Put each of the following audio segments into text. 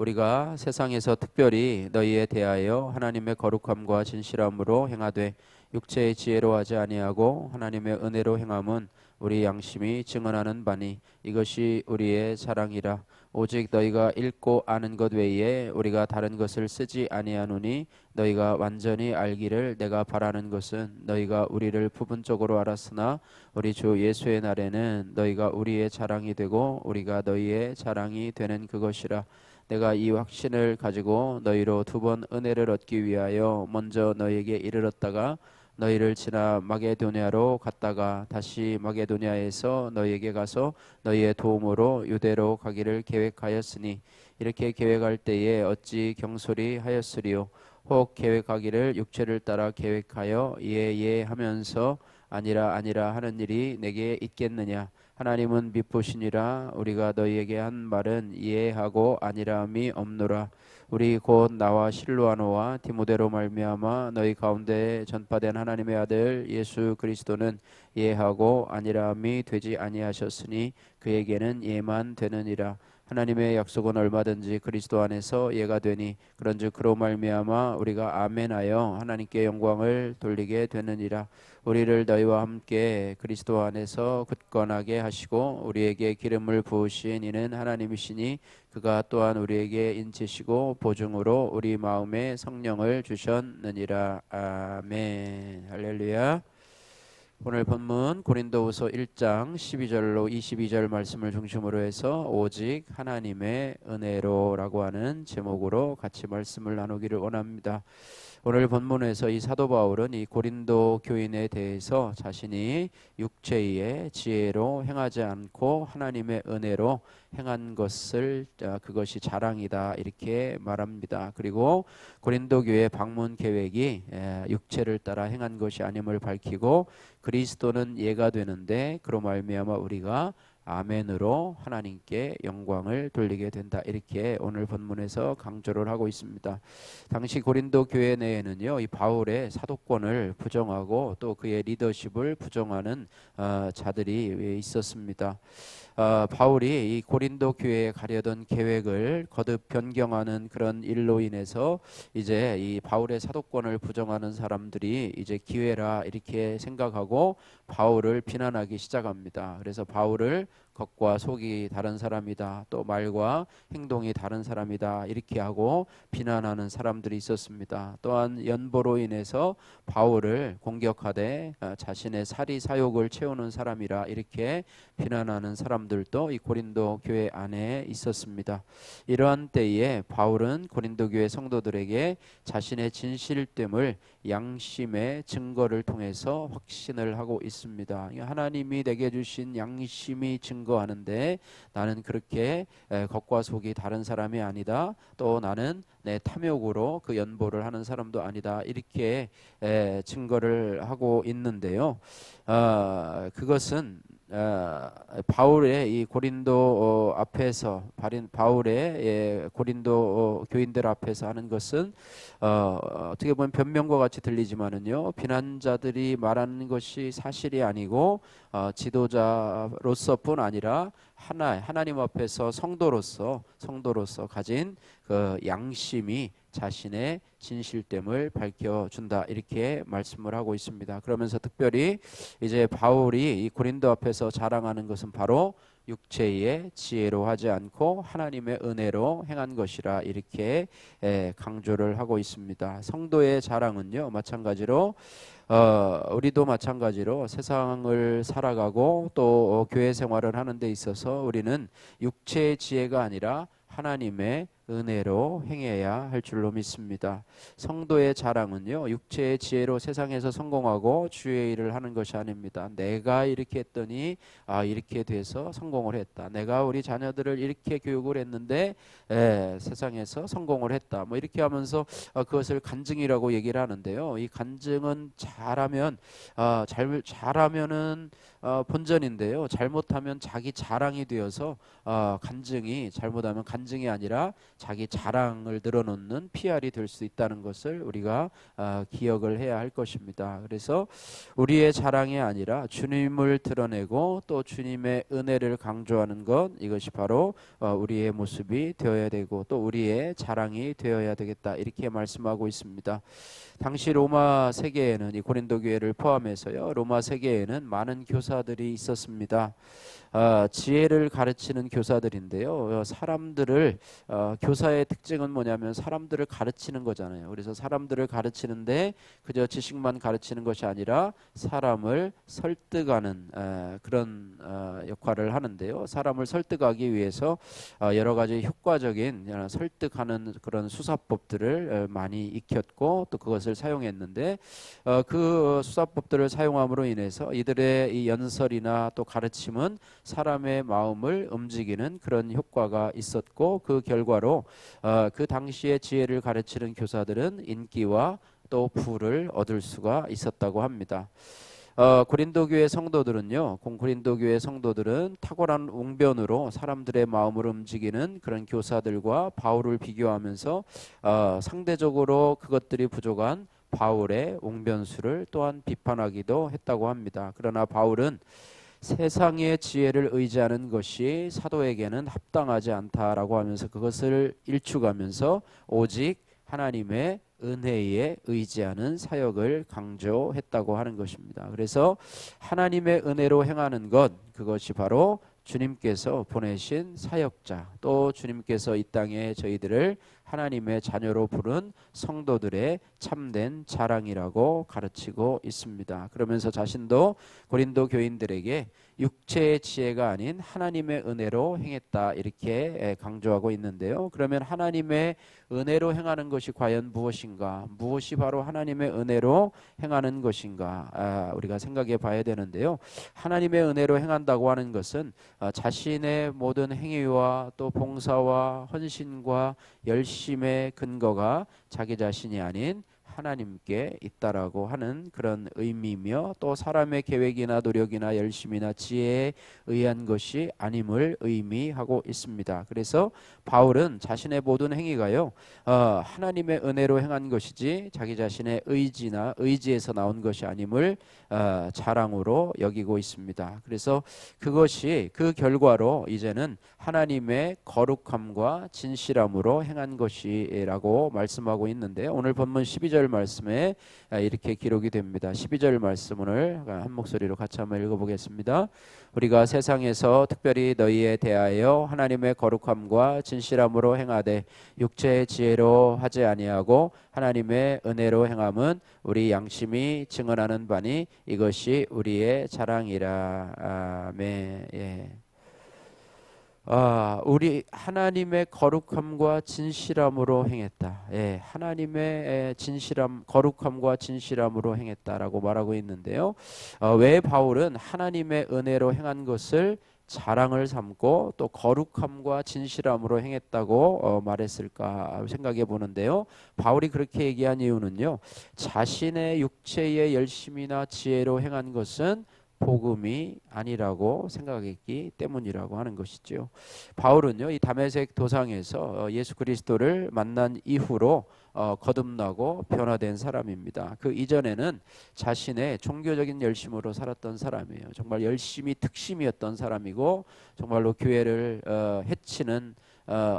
우리가 세상에서 특별히 너희에 대하여 하나님의 거룩함과 진실함으로 행하되 육체의 지혜로 하지 아니하고 하나님의 은혜로 행함은 우리 양심이 증언하는 바니 이것이 우리의 자랑이라. 오직 너희가 읽고 아는 것 외에 우리가 다른 것을 쓰지 아니하노니 너희가 완전히 알기를 내가 바라는 것은 너희가 우리를 부분적으로 알았으나 우리 주 예수의 날에는 너희가 우리의 자랑이 되고 우리가 너희의 자랑이 되는 그것이라. 내가 이 확신을 가지고 너희로 두 번 은혜를 얻기 위하여 먼저 너희에게 이르렀다가 너희를 지나 마게도냐로 갔다가 다시 마게도냐에서 너희에게 가서 너희의 도움으로 유대로 가기를 계획하였으니 이렇게 계획할 때에 어찌 경솔히 하였으리요. 혹 계획하기를 육체를 따라 계획하여 예 하면서 아니라 하는 일이 내게 있겠느냐. 하나님은 미쁘시니라. 우리가 너희에게 한 말은 이해하고 아니라함이 없노라. 우리 곧 나와 실로아노와 디모데로 말미암아 너희 가운데 전파된 하나님의 아들 예수 그리스도는 예하고 아니라함이 되지 아니하셨으니 그에게는 예만 되느니라. 하나님의 약속은 얼마든지 그리스도 안에서 예가 되니 그런즉 그로 말미암아 우리가 아멘하여 하나님께 영광을 돌리게 되느니라. 우리를 너희와 함께 그리스도 안에서 굳건하게 하시고 우리에게 기름을 부으신 이는 하나님이시니 그가 또한 우리에게 인치시고 보증으로 우리 마음에 성령을 주셨느니라. 아멘. 할렐루야. 오늘 본문 고린도후서 1장 12절로 22절 말씀을 중심으로 해서 오직 하나님의 은혜로라고 하는 제목으로 같이 말씀을 나누기를 원합니다. 오늘 본문에서 이 사도 바울은 이 고린도 교인에 대해서 자신이 육체의 지혜로 행하지 않고 하나님의 은혜로 행한 것을 그것이 자랑이다 이렇게 말합니다. 그리고 고린도 교회 방문 계획이 육체를 따라 행한 것이 아님을 밝히고 그리스도는 예가 되는데 그로 말미암아 우리가 아멘으로 하나님께 영광을 돌리게 된다 이렇게 오늘 본문에서 강조를 하고 있습니다. 당시 고린도 교회 내에는요 이 바울의 사도권을 부정하고 또 그의 리더십을 부정하는 자들이 있었습니다. 바울이 이 고린도 교회에 가려던 계획을 거듭 변경하는 그런 일로 인해서 이제 이 바울의 사도권을 부정하는 사람들이 이제 기회라 이렇게 생각하고 바울을 비난하기 시작합니다. 그래서 바울을 겉과 속이 다른 사람이다, 또 말과 행동이 다른 사람이다 이렇게 하고 비난하는 사람들이 있었습니다. 또한 연보로 인해서 바울을 공격하되 자신의 사리 사욕을 채우는 사람이라 이렇게 비난하는 사람들도 이 고린도 교회 안에 있었습니다. 이러한 때에 바울은 고린도 교회 성도들에게 자신의 진실됨을 양심의 증거를 통해서 확신을 하고 있습니다. 하나님이 내게 주신 양심이 증거하는데 나는 그렇게 겉과 속이 다른 사람이 아니다. 또 나는 내 탐욕으로 그 연보를 하는 사람도 아니다. 이렇게 증거를 하고 있는데요. 그것은 바울의 이 고린도 앞에서 바울의 고린도 교인들 앞에서 하는 것은 어떻게 보면 변명과 같이 들리지만은요 비난자들이 말하는 것이 사실이 아니고 지도자로서뿐 아니라 하나님 앞에서 성도로서 가진 그 양심이 자신의 진실됨을 밝혀준다 이렇게 말씀을 하고 있습니다. 그러면서 특별히 이제 바울이 이 고린도 앞에서 자랑하는 것은 바로 육체의 지혜로 하지 않고 하나님의 은혜로 행한 것이라 이렇게 강조를 하고 있습니다. 성도의 자랑은요 마찬가지로 우리도 마찬가지로 세상을 살아가고 또 교회 생활을 하는 데 있어서 우리는 육체의 지혜가 아니라 하나님의 은혜로 행해야 할 줄로 믿습니다. 성도의 자랑은요 육체의 지혜로 세상에서 성공하고 주의 일을 하는 것이 아닙니다. 내가 이렇게 했더니 이렇게 돼서 성공을 했다. 내가 우리 자녀들을 이렇게 교육을 했는데 세상에서 성공을 했다. 뭐 이렇게 하면서 그것을 간증이라고 얘기를 하는데요. 이 간증은 잘하면은 본전인데요. 잘못하면 자기 자랑이 되어서 간증이 잘못하면 간증이 아니라 자기 자랑을 늘어놓는 PR이 될 수 있다는 것을 우리가 기억을 해야 할 것입니다. 그래서 우리의 자랑이 아니라 주님을 드러내고 또 주님의 은혜를 강조하는 것, 이것이 바로 우리의 모습이 되어야 되고 또 우리의 자랑이 되어야 되겠다, 이렇게 말씀하고 있습니다. 당시 로마 세계에는, 이 고린도 교회를 포함해서요, 로마 세계에는 많은 교사들이 있었습니다. 지혜를 가르치는 교사들인데요. 사람들을 교사의 특징은 뭐냐면 사람들을 가르치는 거잖아요. 그래서 사람들을 가르치는데 그저 지식만 가르치는 것이 아니라 사람을 설득하는 그런 역할을 하는데요. 사람을 설득하기 위해서 여러 가지 효과적인 설득하는 그런 수사법들을 많이 익혔고 또 그것을 사용했는데 그 수사법들을 사용함으로 인해서 이들의 이 연설이나 또 가르침은 사람의 마음을 움직이는 그런 효과가 있었고, 그 결과로 그 당시에 지혜를 가르치는 교사들은 인기와 또 부를 얻을 수가 있었다고 합니다. 고린도 교회 성도들은요, 고린도 교회 성도들은 탁월한 웅변으로 사람들의 마음을 움직이는 그런 교사들과 바울을 비교하면서 상대적으로 그것들이 부족한 바울의 웅변수를 또한 비판하기도 했다고 합니다. 그러나 바울은 세상의 지혜를 의지하는 것이 사도에게는 합당하지 않다라고 하면서 그것을 일축하면서 오직 하나님의 은혜에 의지하는 사역을 강조했다고 하는 것입니다. 그래서 하나님의 은혜로 행하는 것, 그것이 바로 주님께서 보내신 사역자, 또 주님께서 이 땅에 저희들을 하나님의 자녀로 부른 성도들의 참된 자랑이라고 가르치고 있습니다. 그러면서 자신도 고린도 교인들에게 육체의 지혜가 아닌 하나님의 은혜로 행했다, 이렇게 강조하고 있는데요. 그러면 하나님의 은혜로 행하는 것이 과연 무엇인가? 무엇이 바로 하나님의 은혜로 행하는 것인가? 우리가 생각해 봐야 되는데요. 하나님의 은혜로 행한다고 하는 것은 자신의 모든 행위와 또 봉사와 헌신과 열심의 근거가 자기 자신이 아닌 하나님께 있다라고 하는 그런 의미며, 또 사람의 계획이나 노력이나 열심이나 지혜에 의한 것이 아님을 의미하고 있습니다. 그래서 바울은 자신의 모든 행위가요, 하나님의 은혜로 행한 것이지 자기 자신의 의지나 의지에서 나온 것이 아님을 자랑으로 여기고 있습니다. 그래서 그것이 그 결과로 이제는 하나님의 거룩함과 진실함으로 행한 것이라고 말씀하고 있는데요. 오늘 본문 12절 말씀에 이렇게 기록이 됩니다. 12절 말씀 오늘 한 목소리로 같이 한번 읽어보겠습니다. 우리가 세상에서 특별히 너희에 대하여 하나님의 거룩함과 진실함으로 행하되 육체의 지혜로 하지 아니하고 하나님의 은혜로 행함은 우리 양심이 증언하는 바니 이것이 우리의 자랑이라. 아멘. 예. 우리 하나님의 거룩함과 진실함으로 행했다. 예, 하나님의 진실함, 거룩함과 진실함으로 행했다라고 말하고 있는데요. 왜 바울은 하나님의 은혜로 행한 것을 자랑을 삼고 또 거룩함과 진실함으로 행했다고 말했을까 생각해 보는데요. 바울이 그렇게 얘기한 이유는요, 자신의 육체의 열심이나 지혜로 행한 것은 복음이 아니라고 생각했기 때문이라고 하는 것이죠. 바울은요, 이 다메섹 도상에서 예수 그리스도를 만난 이후로 거듭나고 변화된 사람입니다. 그 이전에는 자신의 종교적인 열심으로 살았던 사람이에요. 정말 열심이 특심이었던 사람이고 정말로 교회를 해치는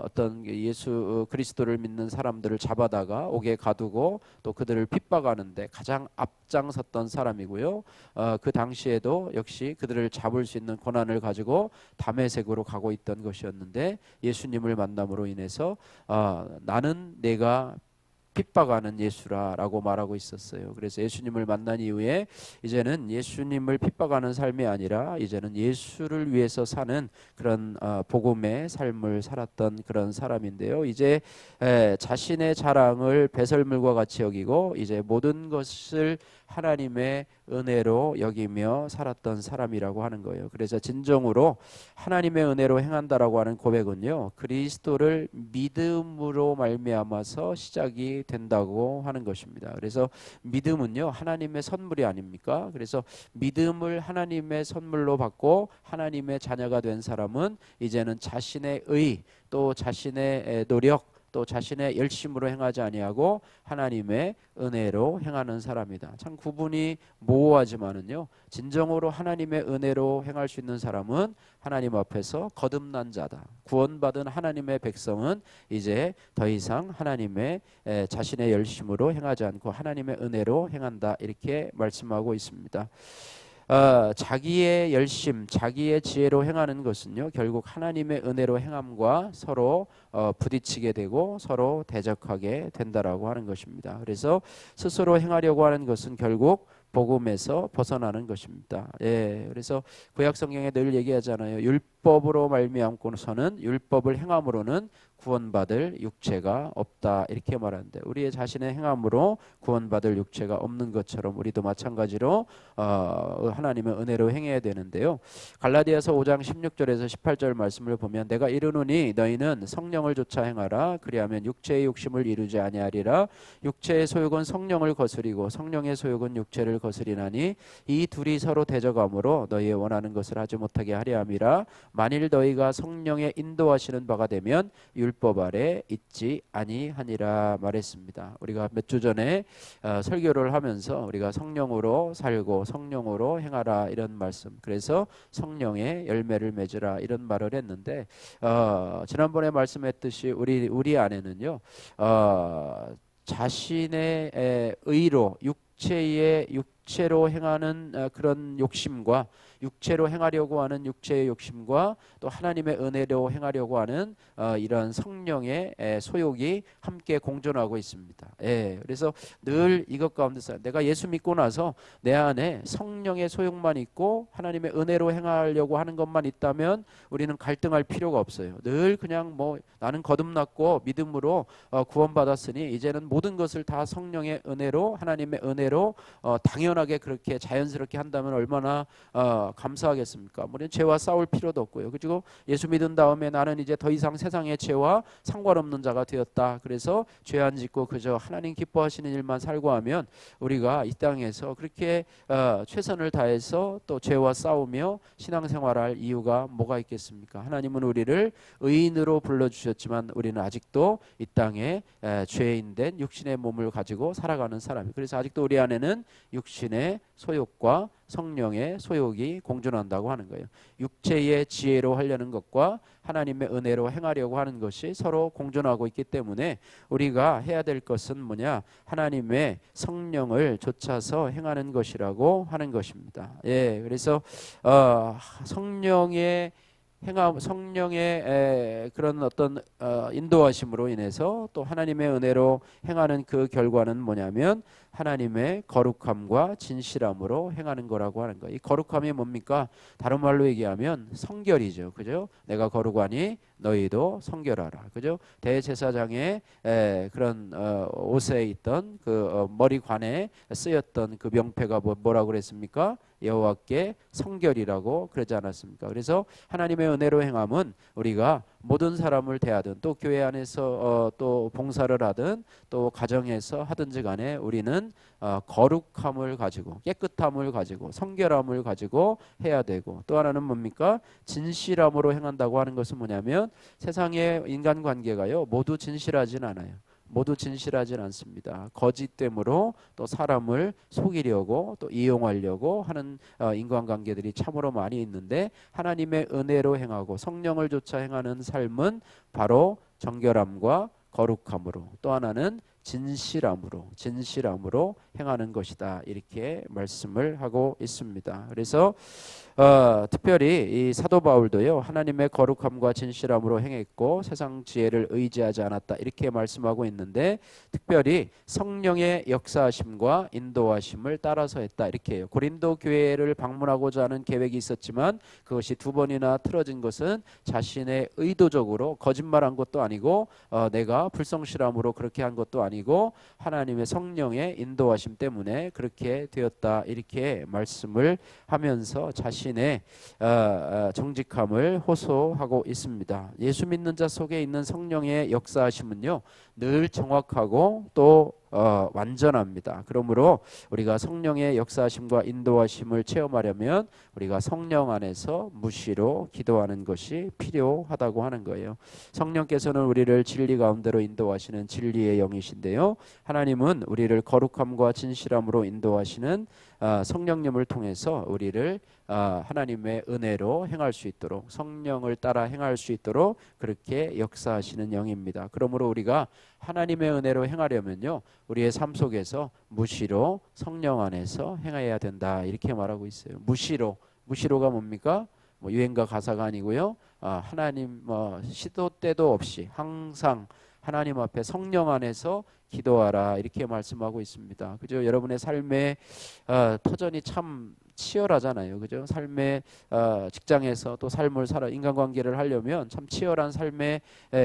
어떤 예수 그리스도를 믿는 사람들을 잡아다가 옥에 가두고 또 그들을 핍박하는데 가장 앞장섰던 사람이고요. 그 당시에도 역시 그들을 잡을 수 있는 권한을 가지고 다메섹으로 가고 있던 것이었는데 예수님을 만남으로 인해서 나는 내가 핍박하는 예수라라고 말하고 있었어요. 그래서 예수님을 만난 이후에 이제는 예수님을 핍박하는 삶이 아니라 이제는 예수를 위해서 사는 그런 복음의 삶을 살았던 그런 사람인데요. 이제 자신의 자랑을 배설물과 같이 여기고 이제 모든 것을 하나님의 은혜로 여기며 살았던 사람이라고 하는 거예요. 그래서 진정으로 하나님의 은혜로 행한다라고 하는 고백은요, 그리스도를 믿음으로 말미암아서 시작이 된다고 하는 것입니다. 그래서 믿음은요, 하나님의 선물이 아닙니까? 그래서 믿음을 하나님의 선물로 받고 하나님의 자녀가 된 사람은 이제는 자신의 의 또 자신의 노력 또 자신의 열심으로 행하지 아니하고 하나님의 은혜로 행하는 사람이다. 참 구분이 모호하지만은요, 진정으로 하나님의 은혜로 행할 수 있는 사람은 하나님 앞에서 거듭난 자다. 구원받은 하나님의 백성은 이제 더 이상 하나님의 자신의 열심으로 행하지 않고 하나님의 은혜로 행한다. 이렇게 말씀하고 있습니다. 자기의 열심, 자기의 지혜로 행하는 것은요, 결국 하나님의 은혜로 행함과 서로 부딪히게 되고 서로 대적하게 된다라고 하는 것입니다. 그래서 스스로 행하려고 하는 것은 결국 복음에서 벗어나는 것입니다. 예, 그래서 구약 성경에 늘 얘기하잖아요. 율법으로 말미암고서는 율법을 행함으로는 구원받을 육체가 없다, 이렇게 말하는데, 우리의 자신의 행함으로 구원받을 육체가 없는 것처럼 우리도 마찬가지로 하나님의 은혜로 행해야 되는데요. 갈라디아서 5장 16절에서 18절 말씀을 보면, 내가 이르노니 너희는 성령을 좇아 행하라. 그리하면 육체의 욕심을 이루지 아니하리라. 육체의 소욕은 성령을 거스리고 성령의 소욕은 육체를 거스리나니 이 둘이 서로 대적함으로 너희의 원하는 것을 하지 못하게 하려 함이라. 만일 너희가 성령의 인도하시는 바가 되면 율법 아래 있지 아니하니라 말했습니다. 우리가 몇 주 전에 설교를 하면서 우리가 성령으로 살고 성령으로 행하라 이런 말씀, 그래서 성령의 열매를 맺으라 이런 말을 했는데, 지난번에 말씀했듯이 우리 안에는요, 자신의 의로 육체로 행하는 그런 욕심과 육체로 행하려고 하는 육체의 욕심과 또 하나님의 은혜로 행하려고 하는 이런 성령의 소욕이 함께 공존하고 있습니다. 예, 그래서 늘 이것 가운데서 내가 예수 믿고 나서 내 안에 성령의 소욕만 있고 하나님의 은혜로 행하려고 하는 것만 있다면 우리는 갈등할 필요가 없어요. 늘 그냥 뭐 나는 거듭났고 믿음으로 구원받았으니 이제는 모든 것을 다 성령의 은혜로, 하나님의 은혜로 당연하게 그렇게 자연스럽게 한다면 얼마나 감사하겠습니까? 우리는 죄와 싸울 필요도 없고요. 그리고 예수 믿은 다음에 나는 이제 더 이상 세상의 죄와 상관없는 자가 되었다. 그래서 죄 안 짓고 그저 하나님 기뻐하시는 일만 살고 하면 우리가 이 땅에서 그렇게 최선을 다해서 또 죄와 싸우며 신앙생활할 이유가 뭐가 있겠습니까? 하나님은 우리를 의인으로 불러주셨지만 우리는 아직도 이 땅에 죄인된 육신의 몸을 가지고 살아가는 사람이, 그래서 아직도 우리 안에는 육신의 소욕과 성령의 소욕이 공존한다고 하는 거예요. 육체의 지혜로 하려는 것과 하나님의 은혜로 행하려고 하는 것이 서로 공존하고 있기 때문에 우리가 해야 될 것은 뭐냐? 하나님의 성령을 좇아서 행하는 것이라고 하는 것입니다. 예, 그래서 성령의 그런 어떤 인도하심으로 인해서 또 하나님의 은혜로 행하는 그 결과는 뭐냐면 하나님의 거룩함과 진실함으로 행하는 거라고 하는 거예요. 이 거룩함이 뭡니까? 다른 말로 얘기하면 성결이죠. 그죠? 내가 거룩하니 너희도 성결하라. 그죠? 대제사장의 그런 옷에 있던 그 머리관에 쓰였던 그 명패가 뭐라고 그랬습니까? 여호와께 성결이라고 그러지 않았습니까? 그래서 하나님의 은혜로 행함은 우리가 모든 사람을 대하든 또 교회 안에서 또 봉사를 하든 또 가정에서 하든지 간에 우리는 거룩함을 가지고 깨끗함을 가지고 성결함을 가지고 해야 되고, 또 하나는 뭡니까? 진실함으로 행한다고 하는 것은 뭐냐면 세상의 인간관계가요 모두 진실하진 않아요. 모두 진실하진 않습니다. 거짓됨으로 또 사람을 속이려고 또 이용하려고 하는 인간관계들이 참으로 많이 있는데, 하나님의 은혜로 행하고 성령을 좇아 행하는 삶은 바로 정결함과 거룩함으로, 또 하나는 진실함으로 행하는 것이다, 이렇게 말씀을 하고 있습니다. 그래서 특별히 이 사도 바울도요 하나님의 거룩함과 진실함으로 행했고 세상 지혜를 의지하지 않았다, 이렇게 말씀하고 있는데, 특별히 성령의 역사하심과 인도하심을 따라서 했다, 이렇게 해요. 고린도 교회를 방문하고자 하는 계획이 있었지만 그것이 2번이나 틀어진 것은 자신의 의도적으로 거짓말한 것도 아니고 내가 불성실함으로 그렇게 한 것도 아니고 하나님의 성령의 인도하심 때문에 그렇게 되었다, 이렇게 말씀을 하면서 자신의 정직함을 호소하고 있습니다. 예수 믿는 자 속에 있는 성령의 역사하심은요 늘 정확하고 또 완전합니다. 그러므로 우리가 성령의 역사하심과 인도하심을 체험하려면 우리가 성령 안에서 무시로 기도하는 것이 필요하다고 하는 거예요. 성령께서는 우리를 진리 가운데로 인도하시는 진리의 영이신데요. 하나님은 우리를 거룩함과 진실함으로 인도하시는 성령님을 통해서 우리를 하나님의 은혜로 행할 수 있도록, 성령을 따라 행할 수 있도록 그렇게 역사하시는 영입니다. 그러므로 우리가 하나님의 은혜로 행하려면요, 우리의 삶 속에서 무시로 성령 안에서 행해야 된다, 이렇게 말하고 있어요. 무시로가 뭡니까? 뭐 유행가 가사가 아니고요, 하나님 시도 때도 없이 항상 하나님 앞에 성령 안에서 기도하라, 이렇게 말씀하고 있습니다. 그죠? 여러분의 삶의 터전이 참 치열하잖아요. 그죠? 삶의 직장에서 또 삶을 인간관계를 하려면 참 치열한 삶의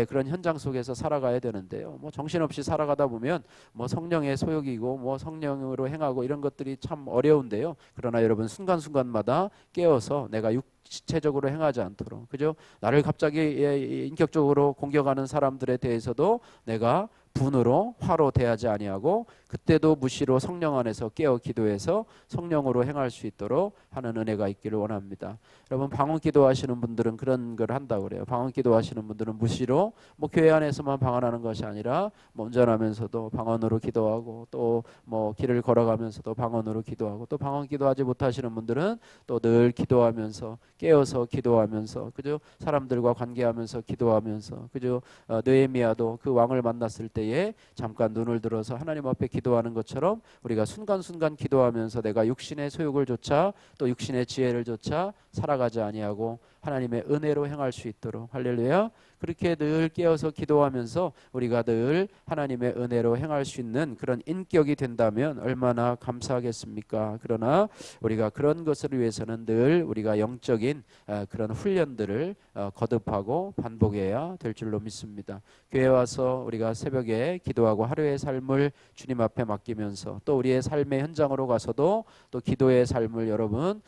그런 현장 속에서 살아가야 되는데요. 뭐 정신없이 살아가다 보면 뭐 성령의 소욕이고 뭐 성령으로 행하고 이런 것들이 참 어려운데요. 그러나 여러분 순간순간마다 깨어서 내가 육체적으로 행하지 않도록, 그죠? 나를 갑자기 인격적으로 공격하는 사람들에 대해서도 내가 분으로 화로 대하지 아니하고 그때도 무시로 성령 안에서 깨어 기도해서 성령으로 행할 수 있도록 하는 은혜가 있기를 원합니다. 여러분, 방언 기도하시는 분들은 그런 걸 한다고 그래요. 방언 기도하시는 분들은 무시로 뭐 교회 안에서만 방언하는 것이 아니라 뭐 운전하면서도 방언으로 기도하고 또 뭐 길을 걸어가면서도 방언으로 기도하고 또 방언 기도하지 못하시는 분들은 또 늘 기도하면서 깨어서 기도하면서, 그죠? 사람들과 관계하면서 기도하면서, 그죠? 느헤미야도 그 왕을 만났을 때에 잠깐 눈을 들어서 하나님 앞에 기도하는 것처럼 우리가 순간순간 기도하면서 내가 육신의 소욕을 좇아 또 육신의 지혜를 좇아 살아가지 아니하고 하나님의 은혜로 행할 수 있도록, 할렐루야, 그렇게 늘 깨어서 기도하면서 우리가 늘 하나님의 은혜로 행할 수 있는 그런 인격이 된다면 얼마나 감사하겠습니까? 그러나 우리가 그런 것을 위해서는 늘 우리가 영적인 그런 훈련들을 거듭하고 반복해야 될 줄로 믿습니다. 교회 와서 우리가 새벽에 기도하고 하루의 삶을 주님 앞에 맡기면서 또 우리의 삶의 현장으로 가서도 또 기도의 삶을 여러분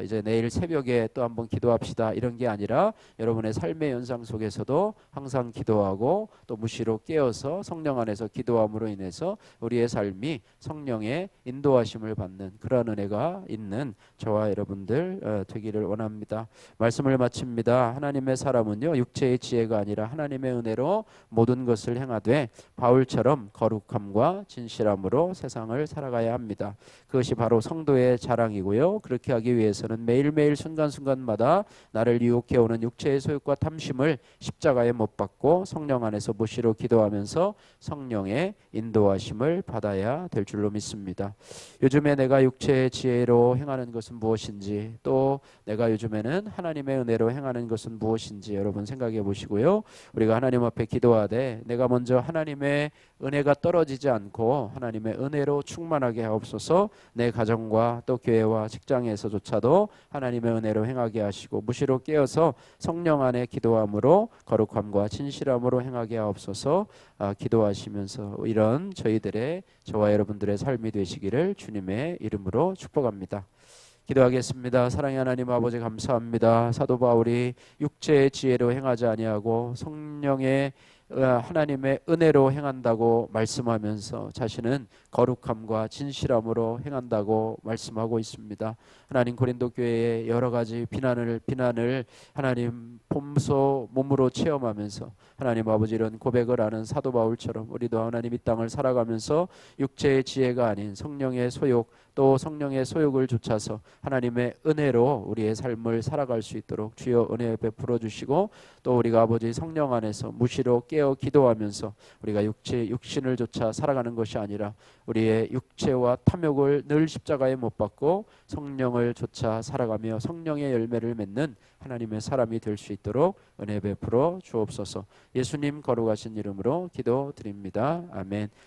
이제 내일 새벽에 또 한번 기도합시다, 이런 게 아니라 여러분의 삶의 연상 속에서도 항상 기도하고 또 무시로 깨어서 성령 안에서 기도함으로 인해서 우리의 삶이 성령의 인도하심을 받는 그러한 은혜가 있는 저와 여러분들 되기를 원합니다. 말씀을 마칩니다. 하나님의 사람은요, 육체의 지혜가 아니라 하나님의 은혜로 모든 것을 행하되 바울처럼 거룩함과 진실함으로 세상을 살아가야 합니다. 그것이 바로 성도의 자랑이고요. 그렇게 하기 위해서는 매일매일 순간순간마다 나를 유혹해오는 육체의 소욕과 탐심을 십자가에 못 박고 성령 안에서 무시로 기도하면서 성령의 인도하심을 받아야 될 줄로 믿습니다. 요즘에 내가 육체의 지혜로 행하는 것은 무엇인지, 또 내가 요즘에는 하나님의 은혜로 행하는 것은 무엇인지 여러분 생각해 보시고요. 우리가 하나님 앞에 기도하되 내가 먼저 하나님의 은혜가 떨어지지 않고 하나님의 은혜로 충만하게 하옵소서. 내 가정과 또 교회와 직장에서조차도 하나님의 은혜로 행하게 하시고 무시로 깨어서 성령 안에 기도함으로 거룩함과 진실함으로 행하게 하옵소서. 기도하시면서 이런 저와 여러분들의 삶이 되시기를 주님의 이름으로 축복합니다. 기도하겠습니다. 사랑의 하나님 아버지, 감사합니다. 사도 바울이 육체의 지혜로 행하지 아니하고 성령의 하나님의 은혜로 행한다고 말씀하면서 자신은 거룩함과 진실함으로 행한다고 말씀하고 있습니다. 하나님, 고린도 교회의 여러 가지 비난을 하나님 몸으로 체험하면서 하나님 아버지 이런 고백을 하는 사도 바울처럼 우리도 하나님 이 땅을 살아가면서 육체의 지혜가 아닌 성령의 소욕, 또 성령의 소욕을 좇아서 하나님의 은혜로 우리의 삶을 살아갈 수 있도록 주여 은혜 베풀어 주시고, 또 우리가 아버지 성령 안에서 무시로 깨어 기도하면서 우리가 육신을 좇아 살아가는 것이 아니라 우리의 육체와 탐욕을 늘 십자가에 못 박고 성령을 좇아 살아가며 성령의 열매를 맺는 하나님의 사람이 될 수 있도록 은혜 베풀어 주옵소서. 예수님 거룩하신 이름으로 기도드립니다. 아멘.